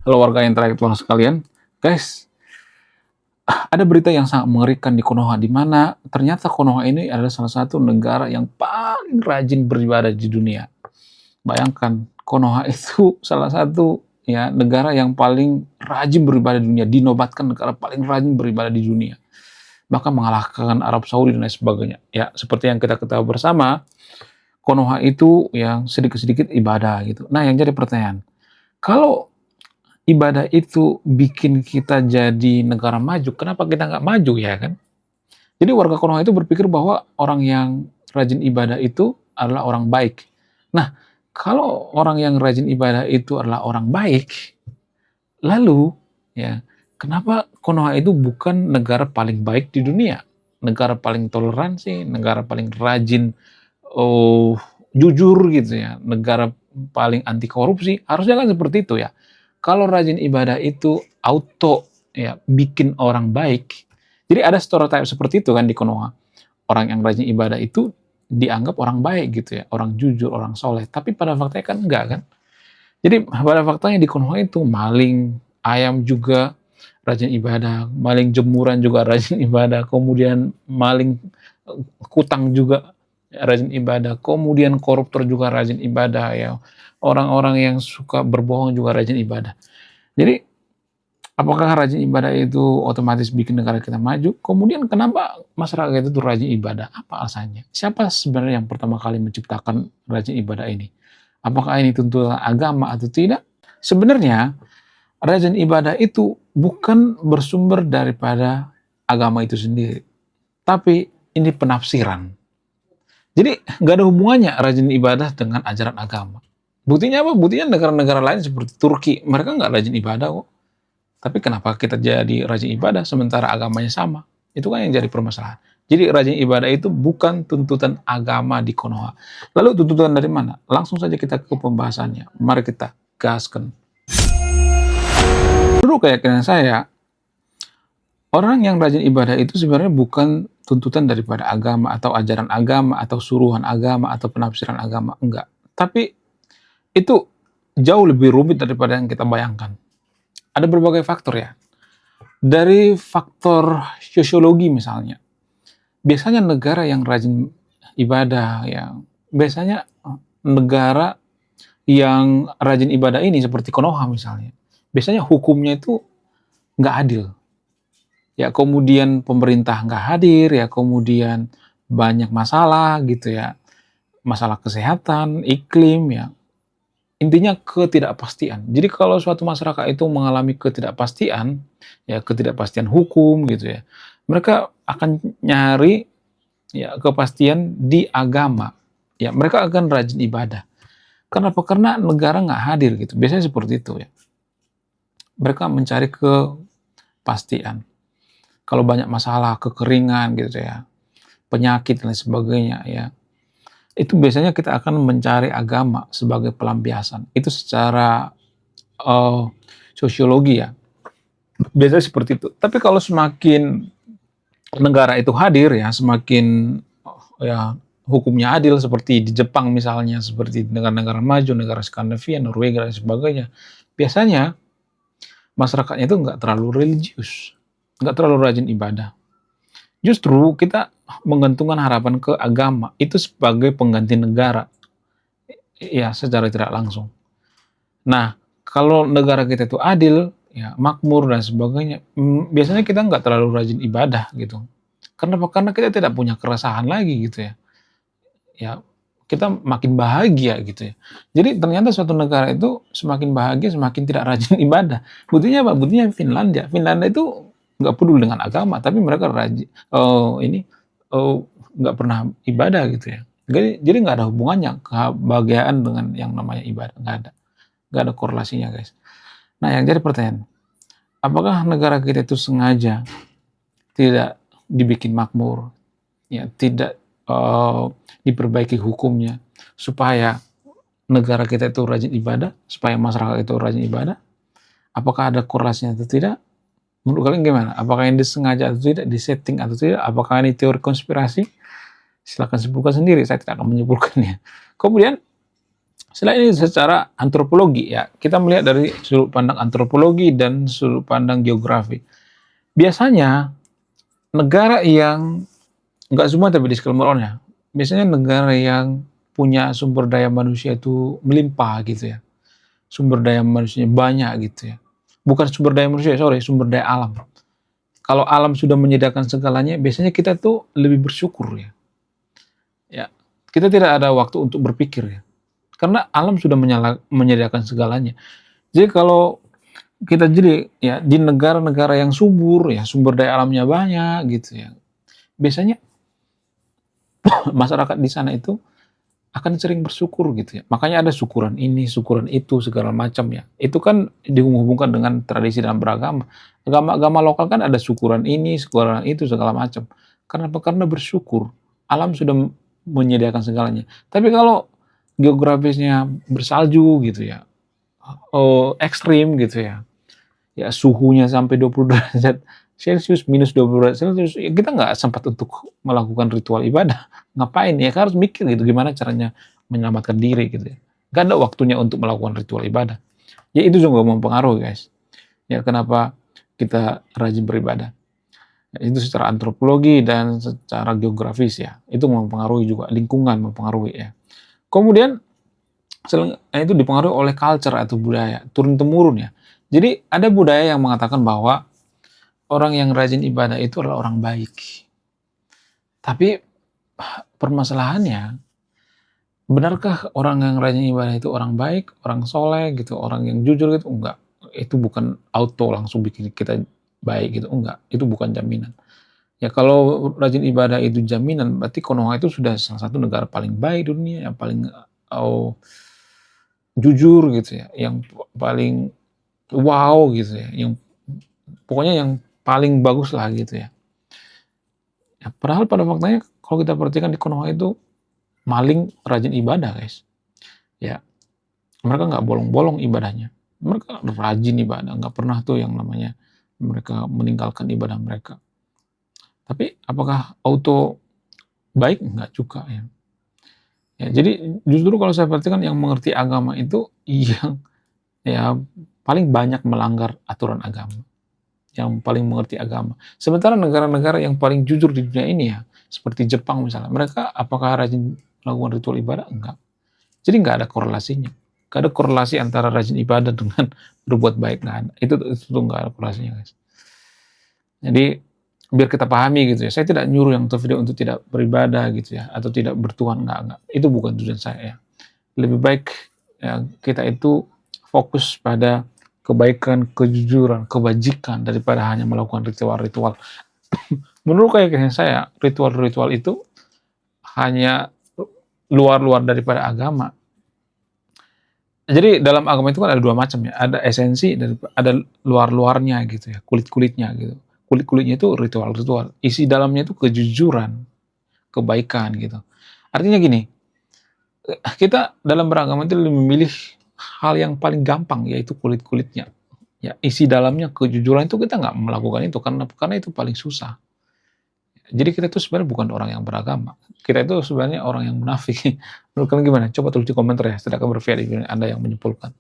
Halo warga intelektual sekalian, guys, ada berita yang sangat mengerikan di Konoha, di mana ternyata Konoha ini adalah salah satu negara yang paling rajin beribadah di dunia. Bayangkan, Konoha itu salah satu ya negara yang paling rajin beribadah di dunia, dinobatkan negara paling rajin beribadah di dunia. Bahkan mengalahkan Arab Saudi dan lain sebagainya. Ya, seperti yang kita ketahui bersama, Konoha itu yang sedikit-sedikit ibadah gitu. Nah, yang jadi pertanyaan, kalau ibadah itu bikin kita jadi negara maju, kenapa kita nggak maju ya kan? Jadi warga Konoha itu berpikir bahwa orang yang rajin ibadah itu adalah orang baik. Nah, kalau orang yang rajin ibadah itu adalah orang baik, lalu ya kenapa Konoha itu bukan negara paling baik di dunia? Negara paling toleransi, negara paling rajin, oh, jujur gitu ya, negara paling anti korupsi, harusnya kan seperti itu ya. Kalau rajin ibadah itu auto ya bikin orang baik. Jadi ada stereotype seperti itu kan di Konoha. Orang yang rajin ibadah itu dianggap orang baik gitu ya, orang jujur, orang soleh. Tapi pada faktanya kan enggak kan. Jadi pada faktanya di Konoha itu maling, ayam juga rajin ibadah, maling jemuran juga rajin ibadah, kemudian maling kutang juga rajin ibadah, kemudian koruptor juga rajin ibadah ya. Orang-orang yang suka berbohong juga rajin ibadah. Jadi apakah rajin ibadah itu otomatis bikin negara kita maju? Kemudian kenapa masyarakat itu rajin ibadah? Apa alasannya? Siapa sebenarnya yang pertama kali menciptakan rajin ibadah ini? Apakah ini tuntutan agama atau tidak? Sebenarnya rajin ibadah itu bukan bersumber daripada agama itu sendiri, tapi ini penafsiran. Jadi nggak ada hubungannya rajin ibadah dengan ajaran agama. Buktinya apa? Buktinya negara-negara lain seperti Turki, mereka nggak rajin ibadah kok. Tapi kenapa kita jadi rajin ibadah sementara agamanya sama? Itu kan yang jadi permasalahan. Jadi rajin ibadah itu bukan tuntutan agama di Konoha. Lalu tuntutan dari mana? Langsung saja kita ke pembahasannya. Mari kita gaskan. Menurut keyakinan saya, orang yang rajin ibadah itu sebenarnya bukan tuntutan daripada agama atau ajaran agama atau suruhan agama atau penafsiran agama. Enggak. Tapi itu jauh lebih rumit daripada yang kita bayangkan. Ada berbagai faktor ya. Dari faktor sosiologi misalnya. Biasanya negara yang rajin ibadah, biasanya negara yang rajin ibadah ini seperti Konoha misalnya. Biasanya hukumnya itu nggak adil. Ya kemudian pemerintah nggak hadir, ya kemudian banyak masalah gitu ya. Masalah kesehatan, iklim ya. Intinya ketidakpastian. Jadi kalau suatu masyarakat itu mengalami ketidakpastian, ya ketidakpastian hukum gitu ya, mereka akan nyari ya kepastian di agama. Ya mereka akan rajin ibadah. Kenapa? Karena negara nggak hadir gitu. Biasanya seperti itu ya. Mereka mencari kepastian. Kalau banyak masalah, kekeringan gitu ya, penyakit dan lain sebagainya ya, itu biasanya kita akan mencari agama sebagai pelampiasan. Itu secara sosiologi ya. Biasanya seperti itu. Tapi kalau semakin negara itu hadir ya, semakin ya hukumnya adil seperti di Jepang misalnya, seperti negara-negara maju, negara Skandinavia, Norwegia dan sebagainya, biasanya masyarakatnya itu nggak terlalu religius, nggak terlalu rajin ibadah. Justru kita menggantungkan harapan ke agama itu sebagai pengganti negara, ya secara tidak langsung. Nah, kalau negara kita itu adil, ya makmur dan sebagainya, biasanya kita nggak terlalu rajin ibadah gitu. Kenapa? Karena kita tidak punya keresahan lagi gitu ya. Ya kita makin bahagia gitu ya. Jadi ternyata suatu negara itu semakin bahagia semakin tidak rajin ibadah. Buktinya apa? Buktinya Finlandia. Finlandia itu nggak peduli dengan agama, tapi mereka rajin. Nggak pernah ibadah gitu ya. Jadi nggak ada hubungannya kebahagiaan dengan yang namanya ibadah, nggak ada korelasinya guys. Nah yang jadi pertanyaan, apakah negara kita itu sengaja tidak dibikin makmur, ya tidak diperbaiki hukumnya supaya negara kita itu rajin ibadah, supaya masyarakat itu rajin ibadah? Apakah ada korelasinya atau tidak? Menurut kalian gimana? Apakah ini disengaja atau tidak, disetting atau tidak? Apakah ini teori konspirasi? Silakan simpulkan sendiri, saya tidak akan menyimpulkannya. Kemudian Selain itu secara antropologi ya, kita melihat dari sudut pandang antropologi dan sudut pandang geografi. Biasanya negara yang nggak semua tapi di Skilmeron ya, biasanya negara yang punya sumber daya manusia itu melimpah gitu ya. Sumber daya manusianya banyak gitu ya. Bukan sumber daya manusia, sorry, sumber daya alam. Kalau alam sudah menyediakan segalanya, biasanya kita tuh lebih bersyukur ya. Ya, kita tidak ada waktu untuk berpikir ya. Karena alam sudah menyediakan segalanya. Jadi kalau kita jadi ya di negara-negara yang subur ya, sumber daya alamnya banyak gitu ya. Biasanya masyarakat di sana itu akan sering bersyukur gitu ya. Makanya ada syukuran ini, syukuran itu, segala macam ya. Itu kan dihubungkan dengan tradisi dalam beragama. Agama-agama lokal kan ada syukuran ini, syukuran itu, segala macam. Karena apa? Karena bersyukur. Alam sudah menyediakan segalanya. Tapi kalau geografisnya bersalju gitu ya, ekstrim gitu ya, ya suhunya sampai 20 derajat Celcius, minus 20 derajat Celcius, ya kita nggak sempat untuk melakukan ritual ibadah. Ngapain ya? Kan harus mikir gitu, gimana caranya menyelamatkan diri gitu ya. Gak ada waktunya untuk melakukan ritual ibadah. Ya itu juga mempengaruhi guys. Ya kenapa kita rajin beribadah. Ya, itu secara antropologi dan secara geografis ya. Itu mempengaruhi juga, lingkungan mempengaruhi ya. Kemudian itu dipengaruhi oleh culture atau budaya, turun-temurun ya. Jadi ada budaya yang mengatakan bahwa orang yang rajin ibadah itu adalah orang baik. Tapi permasalahannya, benarkah orang yang rajin ibadah itu orang baik, orang soleh gitu, orang yang jujur gitu? Enggak. Itu bukan auto langsung bikin kita baik gitu, enggak. Itu bukan jaminan. Ya kalau rajin ibadah itu jaminan, berarti Konoha itu sudah salah satu negara paling baik di dunia, yang paling jujur gitu ya, yang paling wow gitu ya, yang pokoknya yang paling bagus lah gitu ya. Ya padahal pada faktanya kalau kita perhatikan di Konoha itu maling rajin ibadah guys. Ya mereka nggak bolong-bolong ibadahnya. Mereka rajin ibadah, nggak pernah tuh yang namanya mereka meninggalkan ibadah mereka. Tapi apakah auto baik? Nggak juga ya. Ya, jadi justru kalau saya perhatikan yang mengerti agama itu yang ya paling banyak melanggar aturan agama, yang paling mengerti agama. Sementara negara-negara yang paling jujur di dunia ini ya, seperti Jepang misalnya, mereka apakah rajin melakukan ritual ibadah? Enggak. Jadi nggak ada korelasinya. Nggak ada korelasi antara rajin ibadah dengan berbuat baik. Nggak ada. Itu nggak ada korelasinya guys. Jadi biar kita pahami gitu ya, saya tidak nyuruh yang video untuk tidak beribadah gitu ya, atau tidak bertuhan, enggak. Itu bukan tujuan saya ya. Lebih baik ya, kita itu fokus pada kebaikan, kejujuran, kebajikan daripada hanya melakukan ritual-ritual. Menurut keyakinan saya, ritual-ritual itu hanya luar-luar daripada agama. Jadi dalam agama itu kan ada dua macam ya, ada esensi dan ada luar-luarnya gitu ya, kulit-kulitnya gitu. Kulit-kulitnya itu ritual-ritual, isi dalamnya itu kejujuran, kebaikan gitu. Artinya gini, kita dalam beragama itu lebih memilih hal yang paling gampang, yaitu kulit-kulitnya. Ya, isi dalamnya kejujuran itu kita nggak melakukan itu karena itu paling susah. Jadi kita itu sebenarnya bukan orang yang beragama. Kita itu sebenarnya orang yang munafik. Menurut kalian gimana? Coba tulis di komentar ya, sedangkan berpikir Anda yang menyimpulkan.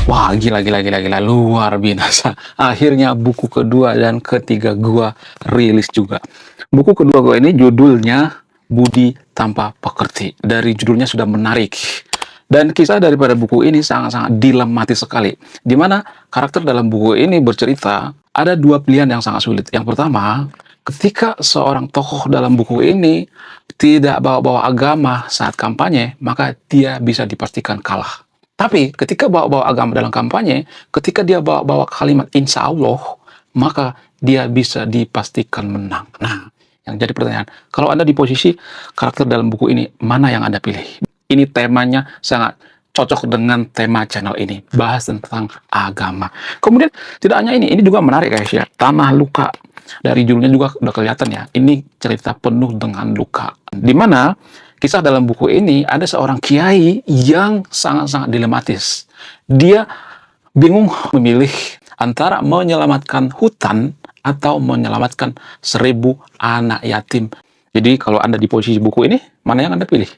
Wah, gila, luar biasa. Akhirnya buku kedua dan ketiga gua rilis juga. Buku kedua gua ini judulnya Budi Tanpa Pekerti. Dari judulnya sudah menarik. Dan kisah daripada buku ini sangat-sangat dilematis sekali. Di mana karakter dalam buku ini bercerita, ada dua pilihan yang sangat sulit. Yang pertama, ketika seorang tokoh dalam buku ini tidak bawa-bawa agama saat kampanye, maka dia bisa dipastikan kalah. Tapi ketika bawa-bawa agama dalam kampanye, ketika dia bawa-bawa kalimat insya Allah, maka dia bisa dipastikan menang. Nah, yang jadi pertanyaan, kalau Anda di posisi karakter dalam buku ini, mana yang Anda pilih? Ini temanya sangat cocok dengan tema channel ini, bahas tentang agama. Kemudian tidak hanya ini juga menarik guys ya, Tanah Luka. Dari judulnya juga udah kelihatan ya, ini cerita penuh dengan luka. Dimana kisah dalam buku ini ada seorang kiai yang sangat-sangat dilematis. Dia bingung memilih antara menyelamatkan hutan atau menyelamatkan 1000 anak yatim. Jadi kalau Anda di posisi buku ini, mana yang Anda pilih?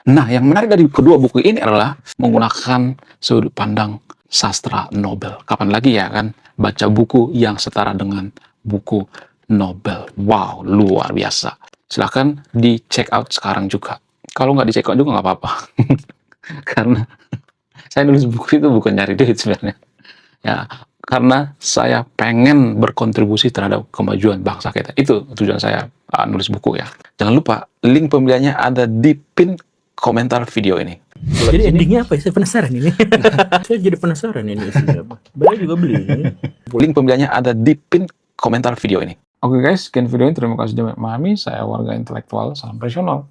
Nah, yang menarik dari kedua buku ini adalah menggunakan sudut pandang sastra Nobel. Kapan lagi ya kan baca buku yang setara dengan buku Nobel. Wow, luar biasa. Silahkan di check out sekarang juga. Kalau nggak di check out juga nggak apa-apa. Karena saya nulis buku itu bukan nyari duit sebenarnya. Ya, karena saya pengen berkontribusi terhadap kemajuan bangsa kita. Itu tujuan saya nulis buku ya. Jangan lupa, link pembeliannya ada di pin komentar video ini. Jadi endingnya apa ya? Saya penasaran ini. Saya jadi penasaran ini isinya apa. Beli juga beli. Link pembeliannya ada di pin komentar video ini. Oke guys, sekian video ini. Terima kasih sudah memahami. Saya warga intelektual, salam profesional.